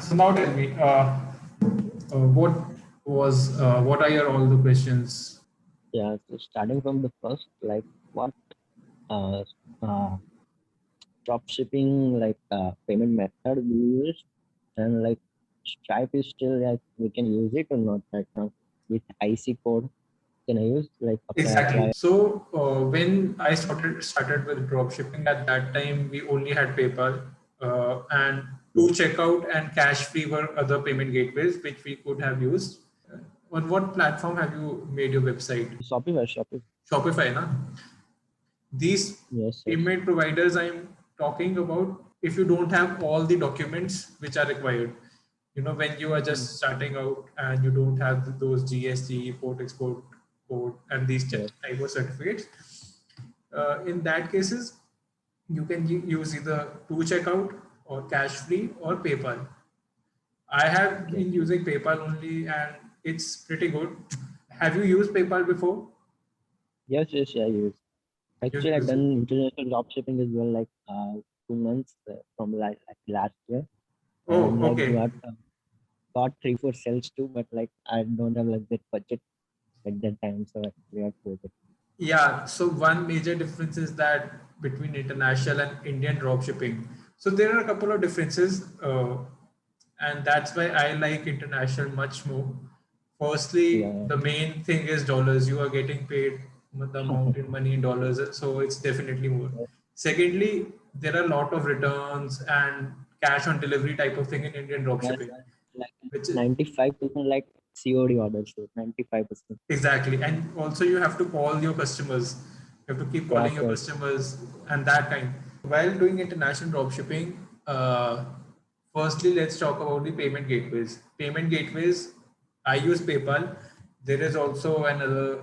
So now tell me, what are your all the questions? Yeah, so starting from the first, like what uh, uh, drop shipping payment method we use, and like Stripe is still like we can use it or not right now with IC code. Can I use like Exactly. apply? So when I started with dropshipping, at that time we only had PayPal and to Yeah, checkout and cash free were other payment gateways which we could have used. On what platform have you made your website? Shopify, Shopify. Shopify, na? These Yes, yes. payment providers I'm talking about, if you don't have all the documents which are required, when you are Mm. just starting out and you don't have those GST, import export code and these Yes, type of certificates, in that cases you can use either to checkout or cash free or PayPal. I have okay. been using PayPal only and it's pretty good. Have you used PayPal before? Yes, yes, yeah, I use. You Actually, I've use it. done international drop shipping as well, like 2 months from like last year, Oh, and like okay. got 3 4 sales too, but like I don't have like that budget at that time, so actually I closed it. Yeah, so one major difference is that between international and Indian dropshipping. So there are a couple of differences, and that's why I like international much more. Firstly, Yeah. the main thing is dollars. You are getting paid the amount in money in dollars, so it's definitely more. Secondly, there are a lot of returns and cash on delivery type of thing in Indian Yes, dropshipping, like which is 95% like COD orders, so 95%. exactly. And also you have to call your customers. You have to keep calling Yes, your yes. customers and that kind. While doing international dropshipping, firstly, let's talk about the payment gateways. Payment gateways, I use PayPal. There is also another,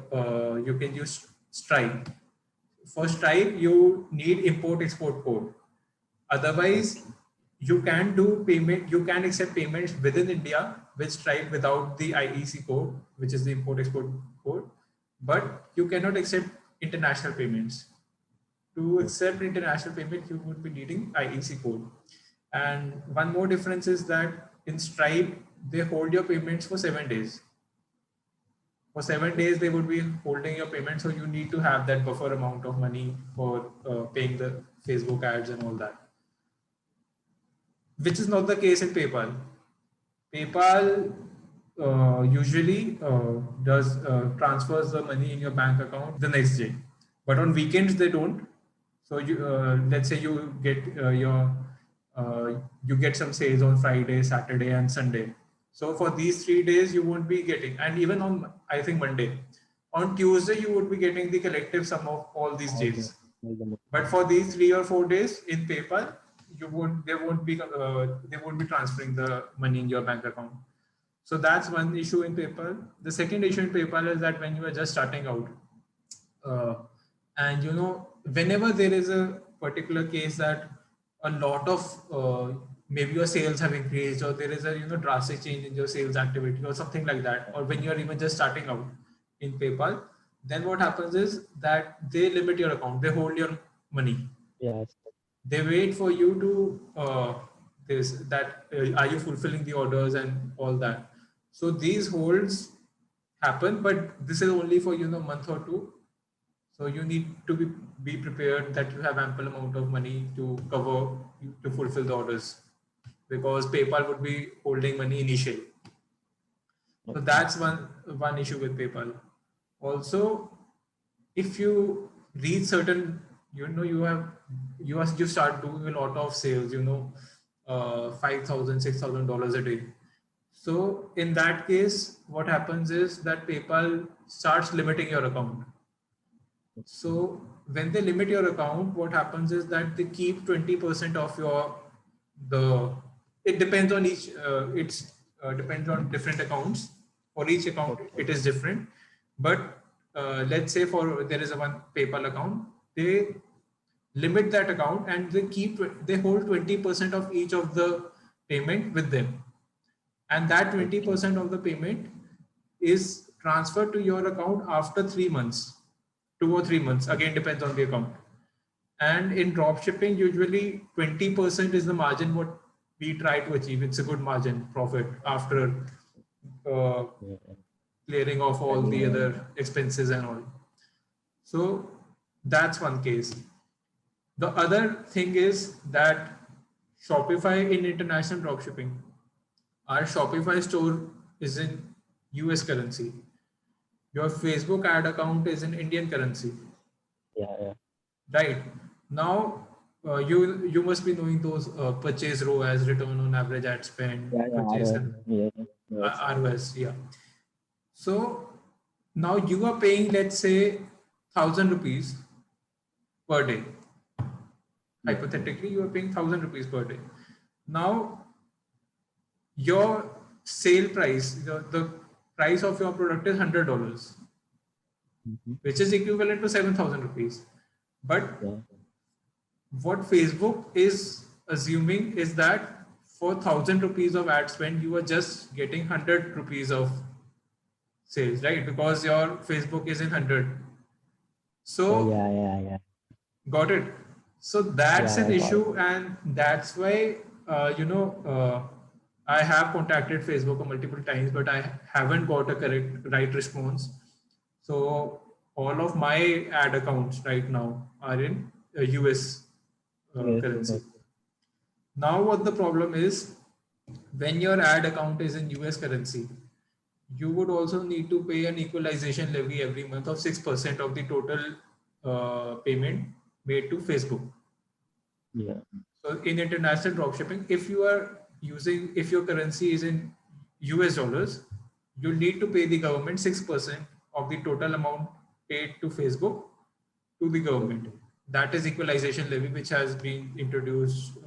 you can use Stripe. For Stripe, you need import export code. Otherwise, Okay. you can do payment, you can accept payments within India with Stripe without the IEC code, which is the import export code, but you cannot accept international payments. To accept international payment, you would be needing IEC code. And one more difference is that in Stripe, they hold your payments for 7 days. For 7 days, they would be holding your payment. So you need to have that buffer amount of money for paying the Facebook ads and all that, which is not the case in PayPal. PayPal usually does transfers the money in your bank account the next day, but on weekends they don't. So let's say you get uh, you get some sales on Friday, Saturday, and Sunday. So for these 3 days you won't be getting, and even on I think Monday, on Tuesday you would be getting the collective sum of all these All the days. all the But for these 3 or 4 days in PayPal, they won't be transferring the money in your bank account. So that's one issue in PayPal. The second issue in PayPal is that when you are just starting out, uh, and whenever there is a particular case that a lot of maybe your sales have increased or there is a drastic change in your sales activity or something like that, or when you are even just starting out in PayPal, then what happens is that they limit your account, they hold your money, yes. they wait for you to this that are you fulfilling the orders and all that. So these holds happen, but this is only for month or two. So you need to be prepared that you have ample amount of money to cover to fulfill the orders, because PayPal would be holding money initially. So Okay. that's one issue with PayPal. Also, if you reach certain, you start doing a lot of sales, 5,000 $6,000 a day. So in that case, what happens is that PayPal starts limiting your account. So when they limit your account, what happens is that they keep 20% of the. It depends on each. It's depends on different accounts. For each account, Okay. it is different. But let's say for there is a one PayPal account, they limit that account and they hold 20% of each of the payment with them, and that Okay. 20% of the payment is transferred to your account after 3 months, 2 or 3 months, again depends on the account. And in drop shipping, usually 20% is the margin what we try to achieve. It's a good margin profit after uh, Yeah. clearing off all the Yeah. other expenses and all. So that's one case. The other thing is that Shopify in international dropshipping, our Shopify store is in US currency. Your Facebook ad account is in Indian currency, Yeah. right? Now, you must be knowing those purchase ROAS, return on average ad spend, Yeah. purchase ROI. and Yeah. Yes. ROS, yeah. So now you are paying, let's say, 1,000 rupees per day. Yeah. Hypothetically, you are paying 1,000 rupees per day. Now, your sale price, the price of your product is $100, Mm-hmm. which is equivalent to 7,000 rupees. But Yeah. what Facebook is assuming is that for 1,000 rupees of ad spend, you are just getting 100 rupees of sales, right? Because your Facebook is in 100. Oh So yeah. got it. So that's Yeah, an I got it. issue, and that's why I have contacted Facebook multiple times, but I haven't got a right response. So all of my ad accounts right now are in US Yes. currency. Okay. Now, what the problem is, when your ad account is in US currency, you would also need to pay an equalization levy every month of 6% of the total payment made to Facebook. Yeah. So in international dropshipping, if your currency is in US dollars, you'll need to pay the government 6% of the total amount paid to Facebook to the government. Okay. That is equalization levy, which has been introduced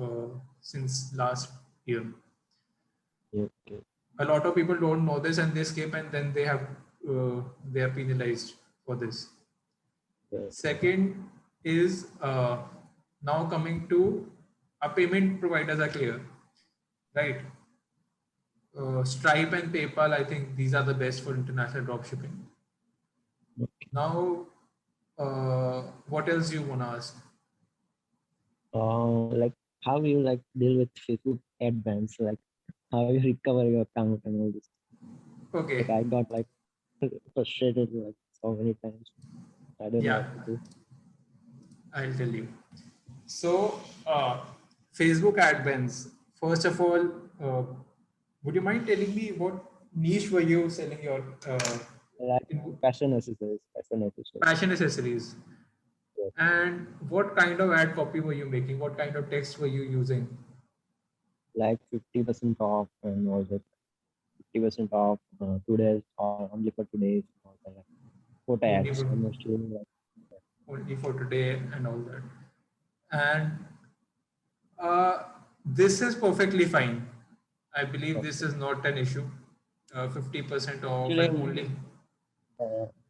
since last year. Yeah, okay. A lot of people don't know this and they skip, and then they are penalized for this. Yeah. Second is now coming to our payment providers are clear, right? Stripe and PayPal, I think these are the best for international dropshipping. Now, what else you want to ask? Like how you like deal with Facebook ad bans? Like how you recover your account and all this? Like Okay, I got like frustrated like so many times. I don't know yeah, what to do. I'll tell you. So, Facebook ad bans. First of all, would you mind telling me what niche were you selling your Like in fashion accessories, fashion accessories. fashion accessories? Yes. And what kind of ad copy were you making? What kind of text were you using? Like 50% off and all that. 50% off 2 days or only for 2 days. All that. Like, photo Only ads. for, Mostly like only for today and all that. And uh, this is perfectly fine. I believe this okay. is not an issue. 50% off and Actually, only.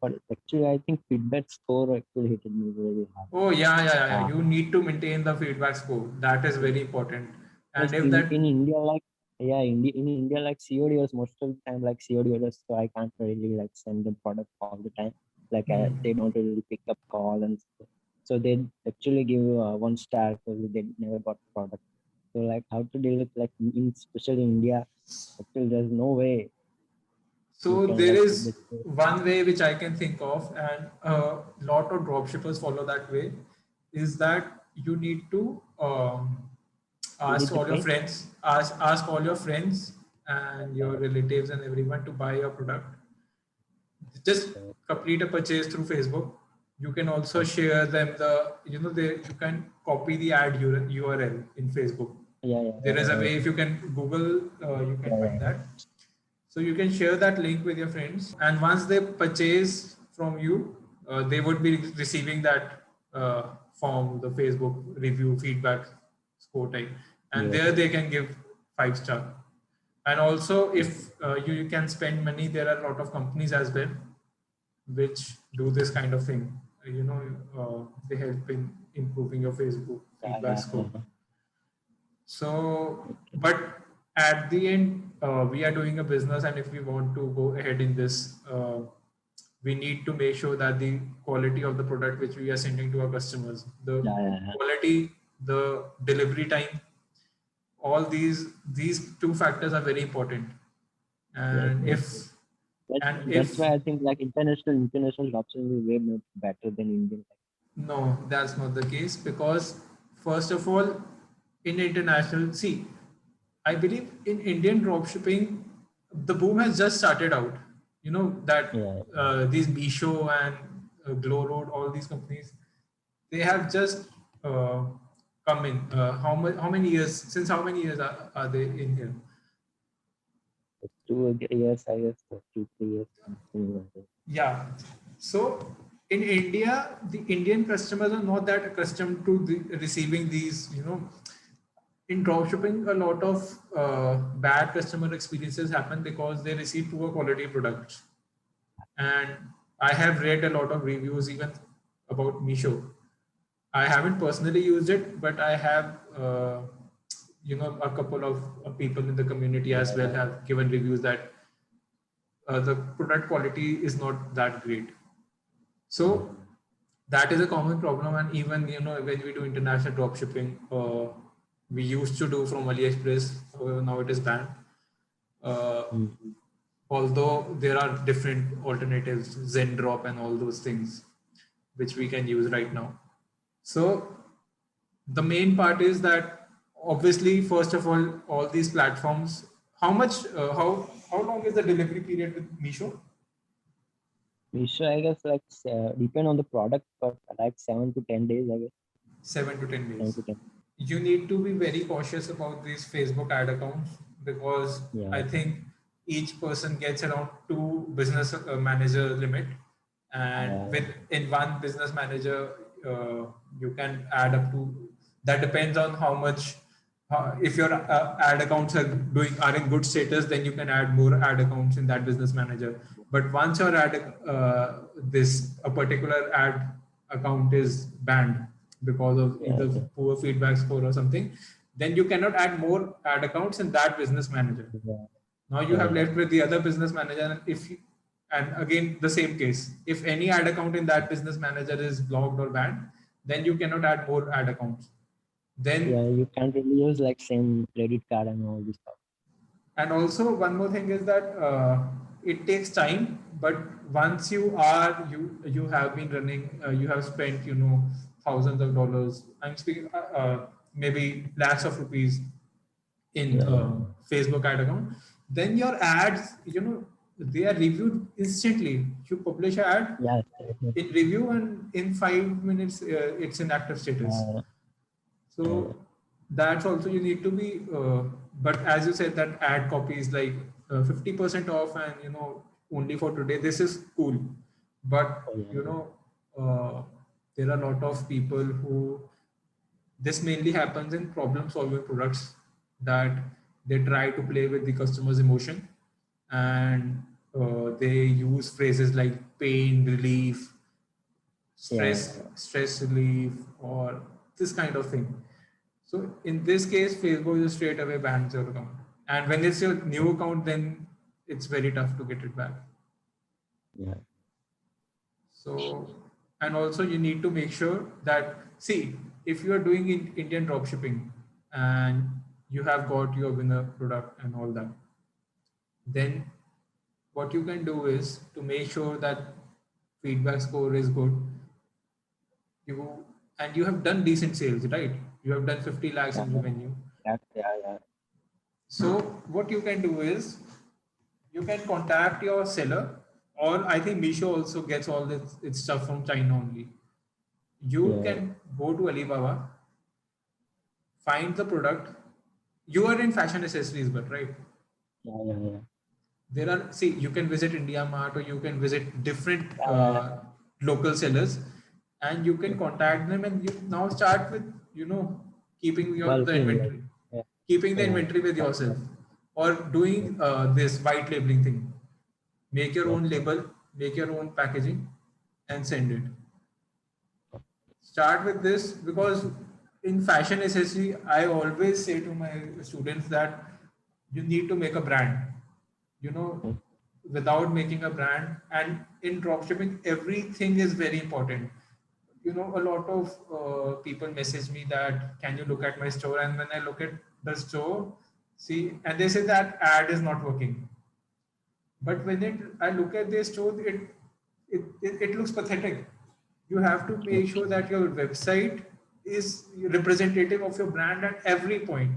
but actually, I think feedback score actually hit me really hard. Oh, yeah. Uh, You need to maintain the feedback score. That is very important. Yes, And if that, in India, like yeah, in India, like COD was most of the time like COD orders, so I can't really like send them product all the time. Like they don't really pick up call and stuff. So they actually give 1 star because they never got product. So like how to deal with like in especially India, actually there's no way you so can there like is one way which I can think of, and a lot of dropshippers follow that way, is that you need to you ask need to all your pay. friends, ask all your friends and your relatives and everyone to buy your product. Just Okay, complete a purchase through Facebook. You can also okay. share them you can copy the ad URL in Facebook. There is a way, if you can Google, you can find Yeah. that. So you can share that link with your friends, and once they purchase from you, they would be receiving that form, the Facebook review feedback score type, and Yes. there they can give 5 star. And also, Yes. if you can spend money, there are a lot of companies as well which do this kind of thing. They help in improving your Facebook feedback score. Yeah. So, Okay. but at the end, we are doing a business, and if we want to go ahead in this, we need to make sure that the quality of the product which we are sending to our customers, the Yeah. quality, the delivery time, all these two factors are very important. Yes, And yes, if yes. That's and that's if why I think like international options is way much better than Indian. No, that's not the case because, first of all, in international, see, I believe in Indian dropshipping, the boom has just started out. You know that Yeah, these Meesho and Glow Road, all these companies, they have just uh, come in. How many years? Since how many years are they in here? it's 2 years, I guess, or 2 3 years. Something like that. Yeah. So in India, the Indian customers are not that accustomed to receiving these, in dropshipping, a lot of bad customer experiences happen because they receive poor quality products. And I have read a lot of reviews even about Meesho. I haven't personally used it, but I have, a couple of people in the community as well Yeah, have given reviews that the product quality is not that great. yeah. So that is a common problem. And even, when we do international drop shipping, we used to do from AliExpress, now it is banned. Uh, Mm. Although there are different alternatives, Zendrop and all those things, which we can use right now. So the main part is that, obviously, first of all these platforms, how long is the delivery period with Meesho? Meesho, I guess, like depend on the product, but like 7 to 10 days, I guess. 7 to 10 days. 7 to 10. You need to be very cautious about these Facebook ad accounts because I Yeah, think each person gets around two business manager limit, and yeah, with in one business manager, you can add up to. That depends on how much. If your ad accounts are in good status, then you can add more ad accounts in that business manager. But once your this a particular ad account is banned because of yeah, either yeah, poor feedback score or something, then you cannot add more ad accounts in that business manager. yeah, Now you yeah, have yeah, left with the other business manager, and and again the same case, if any ad account in that business manager is blocked or banned, then you cannot add more ad accounts. yeah. Then, You can't really use like same credit card and all this stuff. and also one more thing is that it takes time, but once you have been running, you have spent, thousands of dollars, I'm speaking, maybe lakhs of rupees in Yeah, yeah, Facebook ad account, then your ads, they are reviewed instantly. You publish an ad yeah, yeah, in review, and in 5 minutes, it's in active status. yeah, yeah, So that's also you need to be. But as you said, that ad copy is like 50% off, and only for today. This is cool, but oh, yeah, you know, uh, there are a lot of people who, this mainly happens in problem solving products, that they try to play with the customer's emotion, and they use phrases like pain relief, yeah, stress relief, or this kind of thing. So in this case, Facebook just straight away bans your account. And when it's your new account, then it's very tough to get it back. yeah, So, and also you need to make sure that, see, if you are doing in Indian dropshipping and you have got your winner product and all that, then what you can do is, to make sure that feedback score is good, you and you have done decent sales, right? You have done 50 lakhs yeah, in revenue. yeah, yeah, yeah, So what you can do is, you can contact your seller, or I think Meesho also gets all its stuff from China only. You yeah, can go to Alibaba, find the product. You are in fashion accessories, but right, yeah, yeah, yeah, there are, see, you can visit India Mart, or you can visit different yeah, local sellers, and you can contact them, and you now start with, keeping the bulking, like, inventory, yeah, keeping the yeah, inventory with yourself, or doing this white labeling thing. Make your yeah, own label, make your own packaging, and send it. Start with this, because in fashion accessory, I always say to my students that you need to make a brand. You know, mm, without making a brand, and in dropshipping, everything is very important. a lot of people message me that, can you look at my store? And when I look at the store, see, and they say that ad is not working. But when I look at their store, it looks pathetic. You have to make sure that your website is representative of your brand at every point.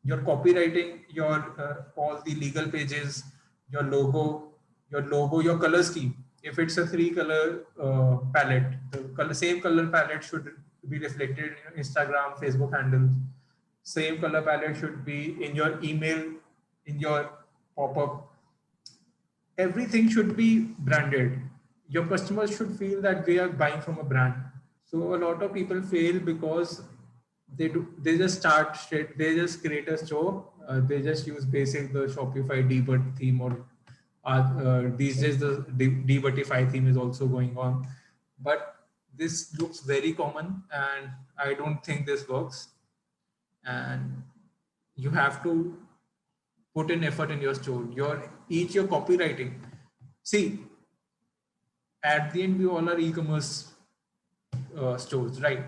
Your copywriting, your all the legal pages, your logo, your color scheme. If it's a three color palette, same color palette should be reflected in your Instagram, Facebook handles. Same color palette should be in your email, in your pop-up. Everything should be branded. Your customers should feel that they are buying from a brand. So a lot of people fail because they just start straight, they just create a store, they just use basic the Shopify debut theme, or these days the Debutify theme is also going on, but this looks very common and I don't think this works. And you have to put in effort in your store, your copywriting. See, at the end, we all are e-commerce stores, right?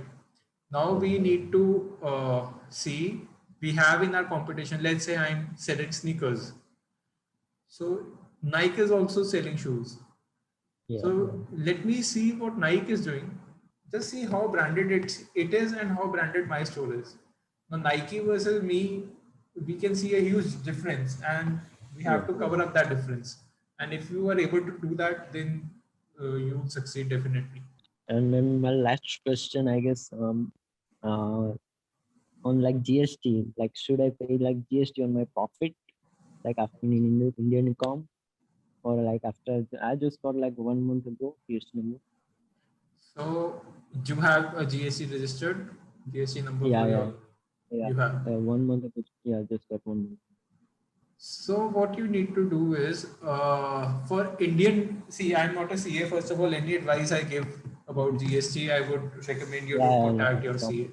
Now we need to see, we have in our competition, let's say I'm selling sneakers. So Nike is also selling shoes. Yeah. So let me see what Nike is doing. Just see how branded it is and how branded my store is. Now Nike versus me, we can see a huge difference, and we have to cover up that difference. And if you are able to do that, then you will succeed definitely. And then my last question, I guess, on like GST, like should I pay like GST on my profit, like after in Indian income, or like after I just got like 1 month ago GST number. So you have a GST registered GST number Yeah, for yeah, your, yeah. you have. 1 month ago, yeah, just got 1 month. So what you need to do is for Indian, see, I'm not a CA. First of all, any advice I give about GST, I would recommend you to Yeah, contact your CA.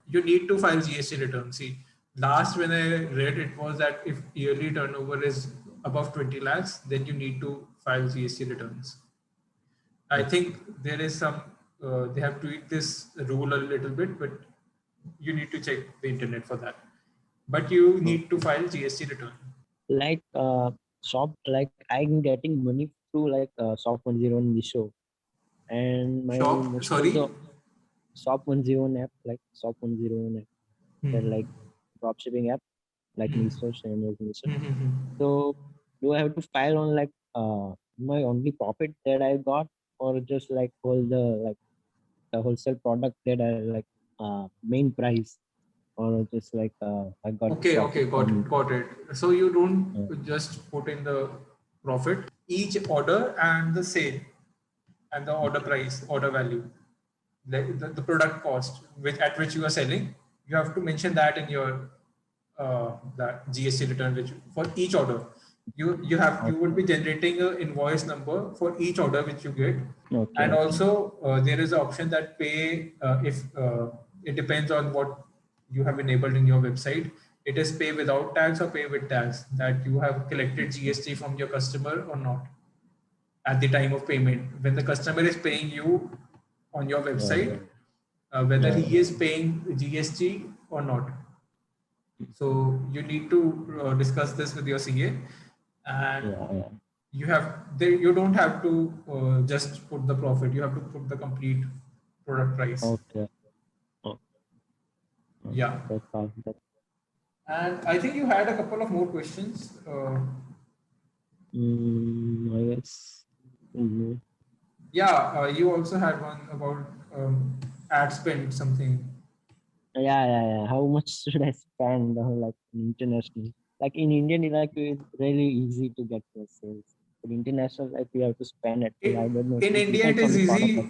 You need to file GST return. See, last when I read it was that if yearly turnover is above 20 lakhs, then you need to file GST returns. I think there is some, they have tweaked this rule a little bit, but you need to check the internet for that. But you need to file GST return. like shop, like I'm getting money through like Shop 101 Misho, and my Shop, most of the sorry. Shop 101 app, like Shop 101 app, they're like drop shipping app, like Misho, same as Misho. So do I have to file on like my only profit that I got, or just like all the like the wholesale product that I like main price, or just like I got Okay, profit okay, from got it. So you uh, don't just put in the profit, each order and the sale and the order price, order value, the product cost at which you are selling. You have to mention that in your that GST return, which for each order. You will be generating an invoice number for each order which you get, okay, and okay, also there is an option that pay if it depends on what you have enabled in your website. It is pay without tax or pay with tax, that you have collected GST from your customer or not at the time of payment. When the customer is paying you on your yeah, website, whether yeah, he is paying GST or not. So you need to discuss this with your CA, and yeah, yeah. you don't have to just put the profit. You have to put the complete product price. Okay, okay. Yeah, That's all. That, and I think you had a couple of more questions. I guess. Mhm. Yeah, you also had one about ad spend something. Yeah, yeah, yeah. How much should I spend like internationally? Like in Indian, like it's really easy to get the sales. But international, like we have to spend it. It, I don't know. in It India, it depends on is the product. easy.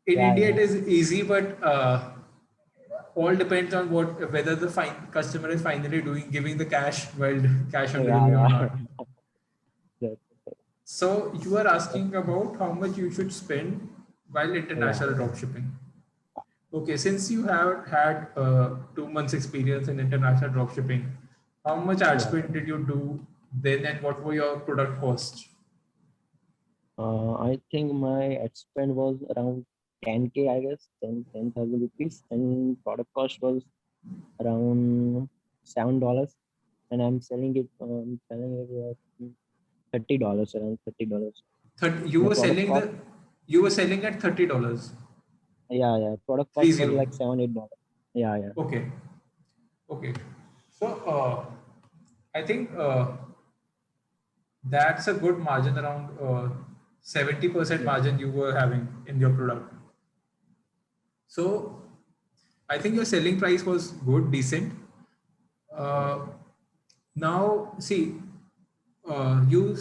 In Yeah, India, yeah, it is easy, but all depends on whether the customer is finally giving the cash while cash on yeah, delivery or yeah. not. That- So you are asking about how much you should spend while yeah, international dropshipping. Okay, since you have had 2 months experience in international dropshipping, how much ad yeah. spend did you do then, and what were your product costs? I think my ad spend was around 10K, I guess, 10,000 rupees, and product cost was around $7, and I'm selling it at $30, around $30. You The were product selling cost, at $30. yeah, product cost was 30. like $7-8. Yeah. Okay. Okay. So I think that's a good margin, around 70% Yeah. margin you were having in your product. So I think your selling price was good, decent. Uh, Now, see, you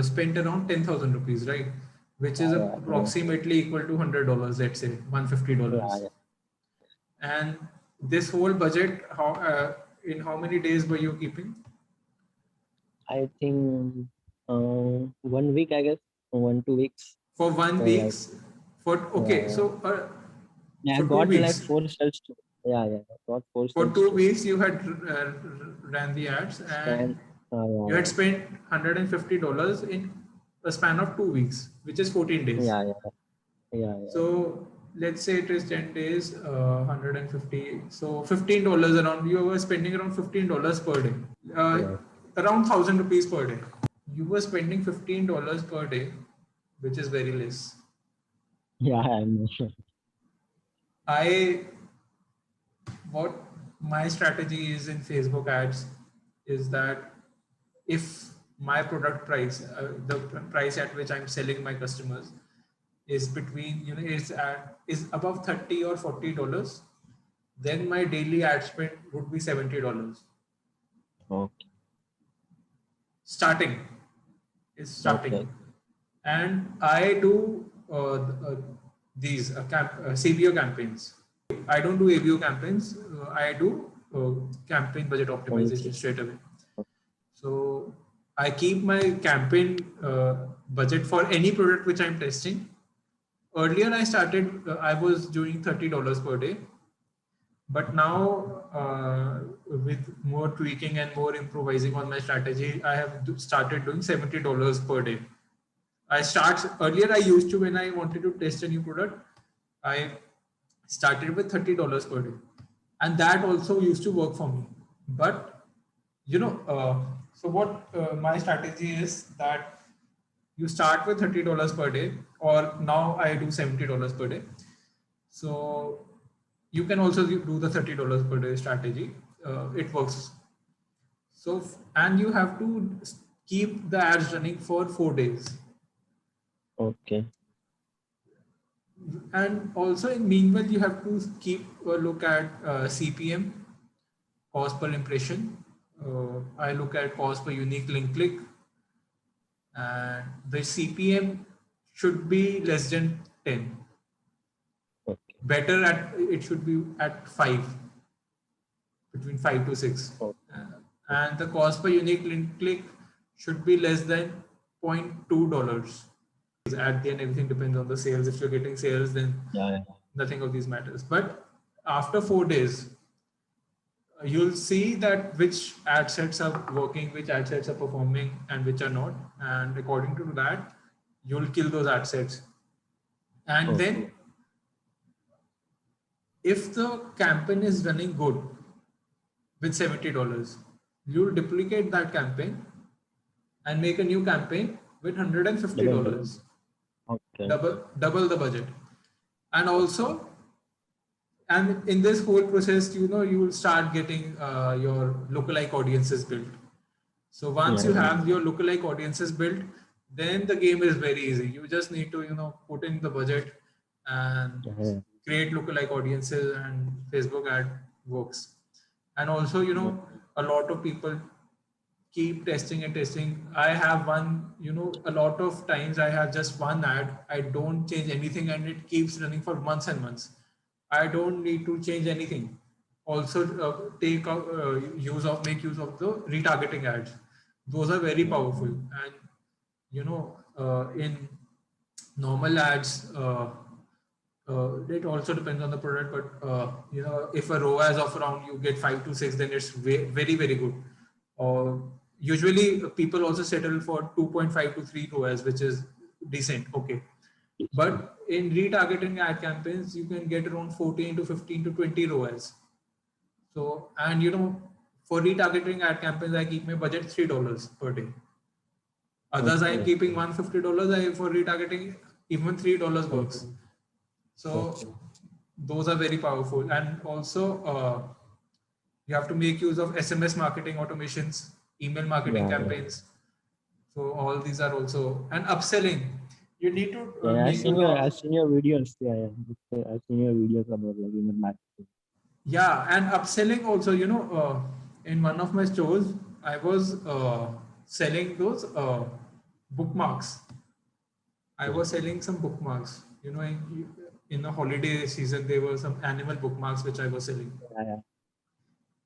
spent around 10,000 rupees, right? Which is Yeah. approximately equal to $100, let's say $150. Yeah. And this whole budget, in how many days were you keeping? I think 1 week, I guess, 1 2 weeks. For one So like, weeks, for okay, yeah, so yeah, I for two got like weeks, 4 cells too. Yeah, I got four for cells two too. weeks you had ran the ads, and Span, you had yeah, spent $150 in a span of 2 weeks, which is 14 days. yeah, yeah, yeah, yeah, So let's say it is 10 days, 150. So $15 around, you were spending around $15 per day, uh, yeah, around 1,000 rupees per day. You were spending $15 per day, which is very less. yeah, I know. I what my strategy is in Facebook ads is that if my product price, the price at which I'm selling my customers is between, is above 30 or $40, then my daily ad spend would be $70. Okay, Starting is okay, starting, and I do these CBO campaigns. I don't do ABO campaigns. I do campaign budget okay, optimization straight away. So I keep my campaign budget for any product which I'm testing. Earlier, I was doing $30 per day, but now with more tweaking and more improvising on my strategy, I have started doing $70 per day. Earlier, I used to, when I wanted to test a new product, I started with $30 per day, and that also used to work for me. But so what my strategy is that you start with $30 per day, or now I do $70 per day. So you can also do the $30 per day strategy. It works. So and you have to keep the ads running for 4 days. okay, And also in meanwhile, you have to keep a look at CPM, cost per impression. I look at cost per unique link click, and the CPM should be less than 10. okay, Better at it should be at 5, between 5 to 6. okay, And the cost per unique link click should be less than $0.2. At the end, everything depends on the sales. If you're getting sales, then yeah, nothing of these matters. But after 4 days, you'll see that which ad sets are working, which ad sets are performing, and which are not. And according to that, you'll kill those ad sets. And okay, then, if the campaign is running good with $70, you'll duplicate that campaign and make a new campaign with double, $150. okay, Double the budget. And also, and in this whole process, you will start getting your lookalike audiences built. So once you yeah, have your lookalike audiences built, then the game is very easy. You just need to put in the budget and yeah, create lookalike audiences, and Facebook ad works. And also, yeah, a lot of people keep testing and testing. I have one, a lot of times I have just one ad. I don't change anything, and it keeps running for months and months. I don't need to change anything. Also, make use of the retargeting ads. Those are very yeah, powerful. And in normal ads, it also depends on the product, but if a ROAS of around you get 5 to 6, then it's very, very good. Usually people also settle for 2.5 to 3 ROAS, which is decent. Okay. But in retargeting ad campaigns, you can get around 14 to 15 to 20 ROAS. So, and for retargeting ad campaigns, I keep my budget $3 per day. Others, I am Okay. keeping $150. For retargeting, even $3 works. Okay. So those are very powerful. And also, you have to make use of SMS marketing automations, email marketing Yeah, yeah. campaigns. So all these are also, and upselling. You need to Yeah, make use I've of, seen your videos. Yeah, yeah. I've seen your videos about like email marketing. yeah, and upselling also. In one of my stores, I was selling those bookmarks. I was selling some bookmarks. In the holiday season, there were some animal bookmarks which I was selling. Yeah, yeah.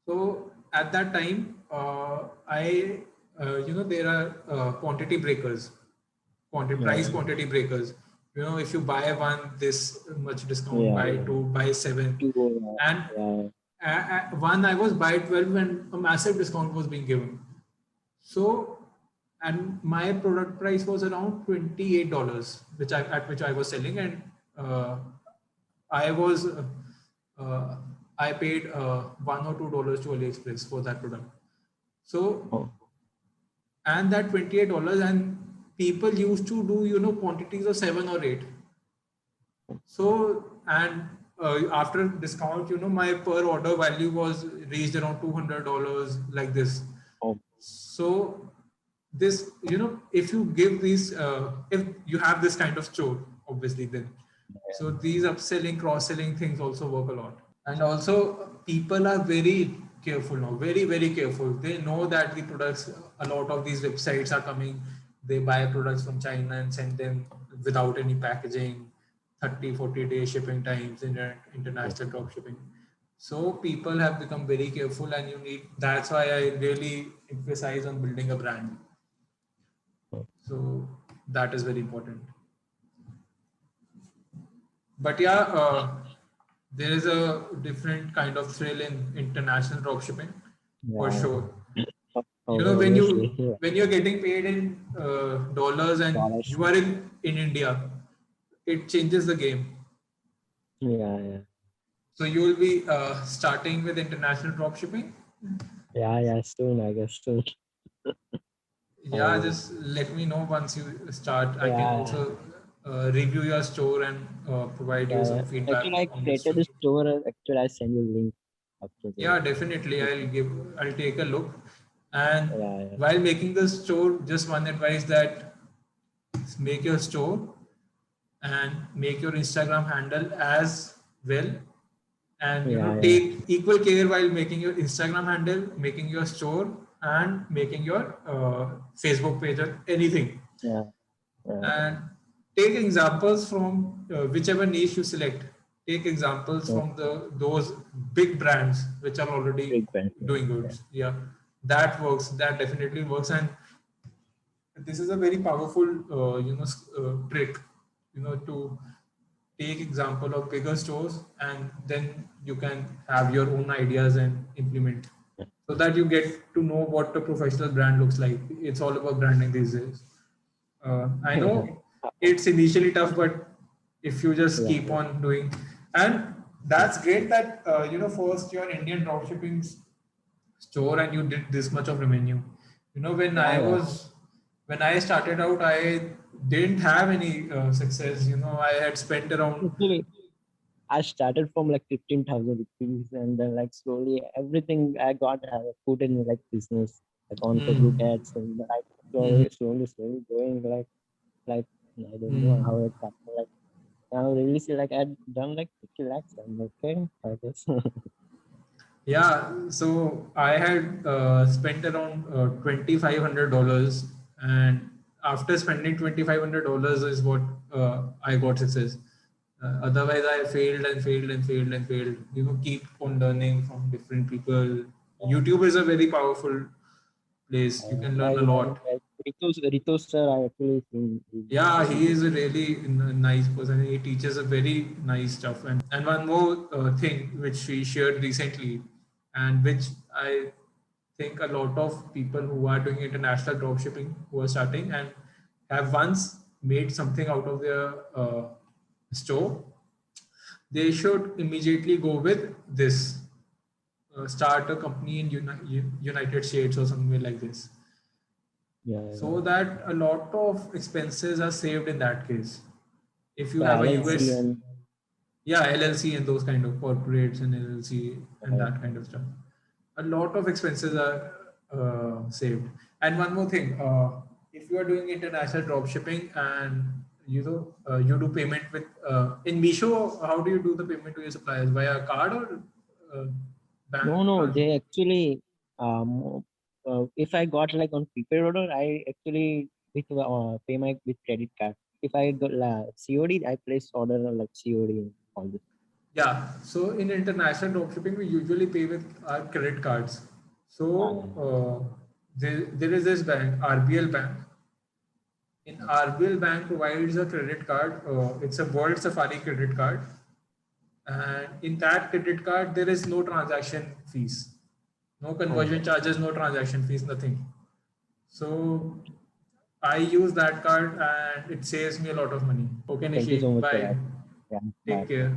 So at that time, there are quantity breakers, Yeah, price quantity breakers. If you buy one, this much discount, yeah, buy yeah. two, buy seven. To go, And yeah, one I was buy 12 and a massive discount was being given. So, and my product price was around $28, which I was selling, and uh, I was uh, I paid $1 or $2 to AliExpress for that product. So, oh, and that $28, and people used to do quantities of 7 or 8. So, and after discount, my per order value was reached around $200, like this. oh, So this, if you give these, if you have this kind of store, obviously, then so these upselling, cross-selling things also work a lot. And also people are very careful now, very, very careful. They know that the products, a lot of these websites are coming, they buy products from China and send them without any packaging, 30-40 day shipping times in international drop shipping. So people have become very careful, and that's why I really emphasize on building a brand. oh. So that is very important. But yeah, there is a different kind of thrill in international dropshipping, for Yeah, sure. When obviously, yeah. when you're getting paid in dollars and Dollars. you are in India, it changes the game. Yeah, yeah. So you will be starting with international dropshipping. Yeah, yeah, soon, I guess soon. Yeah, Uh, just let me know once you start. I can yeah, also review your store and provide you yeah, some yeah. feedback Actually, I on your created store. a store. Actually, I send you link after the. Yeah, definitely. I'll take a look. And Yeah, yeah, while making the store, just one advice, that make your store and make your Instagram handle as well. And yeah, yeah, take equal care while making your Instagram handle, making your store, and making your Facebook page or anything. yeah, yeah, And take examples from whichever niche you select. Take examples yeah. from those big brands which are already Big brand. doing Yeah, goods. Yeah, that works. That definitely works. And this is a very powerful trick, to take example of bigger stores, and then you can have your own ideas and implement, yeah, so that you get to know what a professional brand looks like. It's all about branding these days. I yeah. know it's initially tough, but if you just Yeah, keep on doing, and that's great that first your Indian dropshipping store and you did this much of revenue. When yeah, I yeah. was when I started out, I didn't have any success. I had spent around. Actually, I started from like 15,000 rupees, and then like slowly everything I got, I put in like business, like on Facebook Hmm. ads, and then I Hmm. slowly going like I don't know how Hmm. it happened. Like now really see like I'd done like 50 lakhs. I'm okay, I guess. Yeah, so I had spent around $2,500, and after spending $2,500 is what I got success. Otherwise, I failed and failed and failed and failed. Keep on learning from different people. YouTube is a very powerful place. You can learn a lot. Like Ritos sir, I actually seen his Yeah, he videos. is a really nice person. He teaches a very nice stuff. And one more thing which we shared recently, and which I think a lot of people who are doing international dropshipping, who are starting and have once made something out of their store, they should immediately go with this. Start a company in United States or something like this, Yeah. so that a lot of expenses are saved in that case. If you So have a LLC US, and yeah, LLC and those kind of corporates and LLC and right. that kind of stuff, a lot of expenses are saved. And one more thing, if you are doing international drop shipping and you do payment with in Misho, how do you do the payment to your suppliers, via card or bank No, transfer? they actually, if I got like on prepaid order, I actually pay my with credit card. If I got COD, I place order like COD and all this. Yeah. So in international dropshipping, we usually pay with our credit cards. So Yeah. there is this bank, RBL Bank. In RBL Bank provides a credit card. It's a World Safari credit card, and in that credit card there is no transaction fees, no Oh, conversion charges, no transaction fees, nothing. So I use that card and it saves me a lot of money. Okay, thank you Nishi. so much for Bye. that. Yeah, bye. Take care.